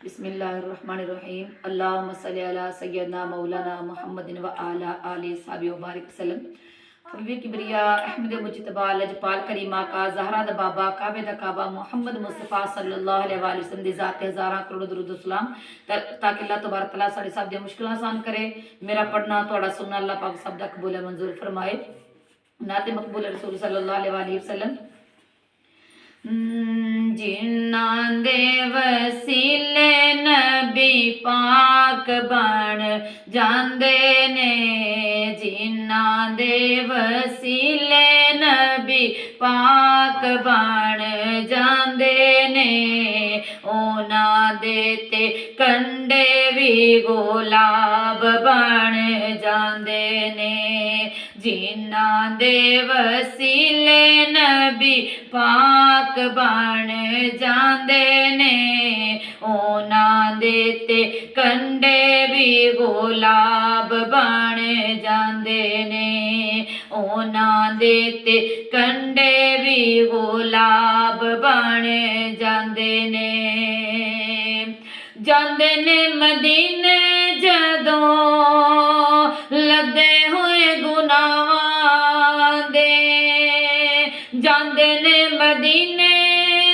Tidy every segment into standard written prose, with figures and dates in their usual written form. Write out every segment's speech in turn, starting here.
बिस्मिल्लाहिर्रहमानिर्रहीम। अल्लाहुम्मा सल्लि अला सय्यदना मौलाना मुहम्मदिन व आला आलि सहाबी व बारिक वसल्लम। हबीब किबरिया अहमद मुजतबा लजपाल करीमा का जहरा द बाबा काबे द काबा मोहम्मद मुस्तफ़ा सल्लल्लाहु अलैहि वसल्लम दी जात हज़ारा करोड़ दुरूद सलाम ताकि अल्लाह तबारक तआला साडी सब दी मुश्किल आसान करे। मेरा पढ़ना थोड़ा सुनना अल्लाह पाक सब दा कबूल मंजूर फरमाए। नाते मकबूल रसूल सल्लल्लाहु अलैहि वसल्लम। जिन्ना दे वसीले नबी पाक बन जांदे ने, जिन्ना दे वसीले नबी पाक बन जांदे ने, ओना दे ते कंडे भी गुलाब बन जांदे ने। जिन्ना दे वसीले नबी पाक बन जांदे ने, ओना दे ते कंडे भी गुलाब बन जांदे ने, ओना दे ते कंडे भी गुलाब बन जांदे ने। जांदे ने मदीने जदों लदे होए गुनाहां दे, जांदे ने मदीने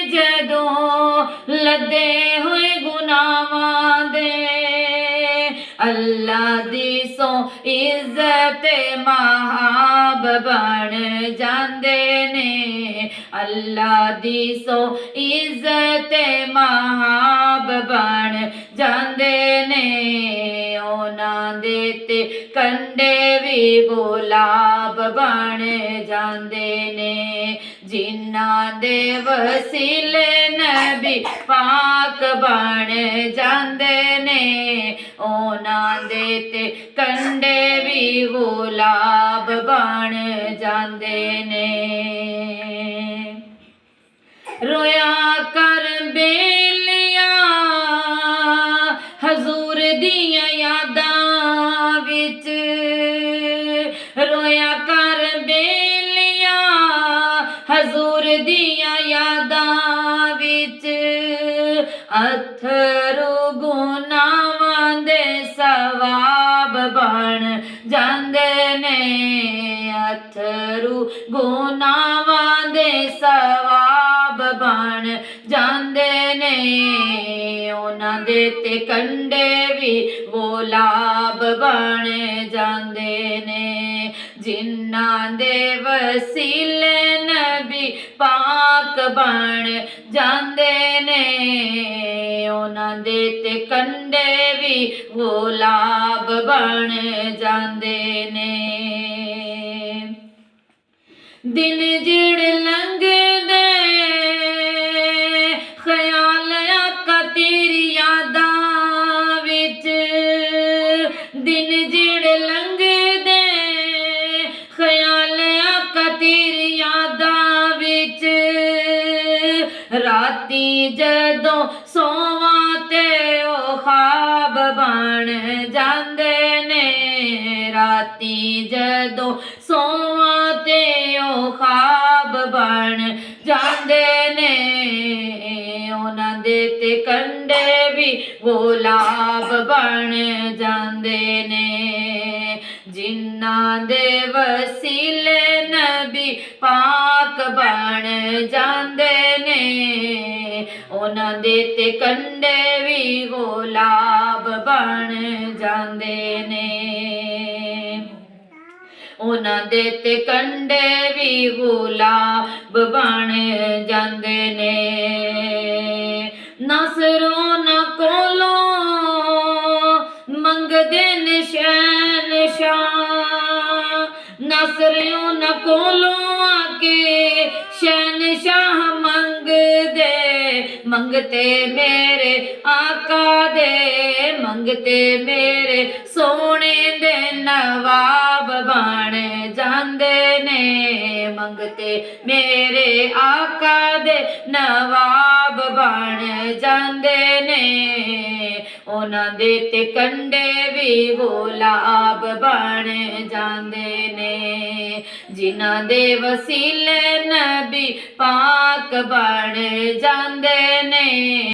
जदों लदे होए गुनाहां दे। अल्लाह दी सो इज्जत महाब बन जांदे ने, अल्लाह दी सो इज्जत महाब बन जांदे ने, ओना दे ते कंडे भी गुलाब बन जांदे ने। जिन्ना दे वसीले नबी पाक बन जांदे ने, ओना दे ते कंडे भी गुलाब बन जांदे ने। रोया कर बेलिया हजूर दिया यादां विच, रोया कर बेलिया हजूर दिया यादां विच, अथरू गुनाहां दे सवाब बन जांदे ने, अथरू गुनाहां दे सवाब बन जांदे ने, ओना दे ते कंडे भी गुलाब बन जांदे ने। जिन्ना दे वसीले नबी पाक बन जांदे ने, ओना दे ते कंडे भी गुलाब बन जांदे ने। दिन जेड़े लंघदे ख्याल आका तेरी यादां विच, दिन जेड़े लंघदे ख्याल आका तेरी यादां विच, राती जदों सोवां ते ओ ख्वाब बन जांदे ने, राती जदों सोवां ते ओ ख्वाब बन जांदे ने, ओना दे ते कंडे भी गुलाब बन जांदे ने। जिन्ना दे वसीले नबी पाक बन जांदे ने, ओना दे ते कंडे भी गुलाब बन जांदे ने, ओना दे ते कंडे भी गुलाब बन जांदे ने। नसरों ना कोलों मंगदे ने शहंशाह, नसरों ना कोलों आके शहंशाह मंगदे, मंगते मेरे आका दे, मंगते मेरे सोने दे नवाब बन जांदे ने, मंगते मेरे आका दे नवाब बन जांदे ने, ओना दे ते कंडे भी गुलाब बन जांदे ने। जिन्ना दे वसीले नबी पाक बन जांदे ने।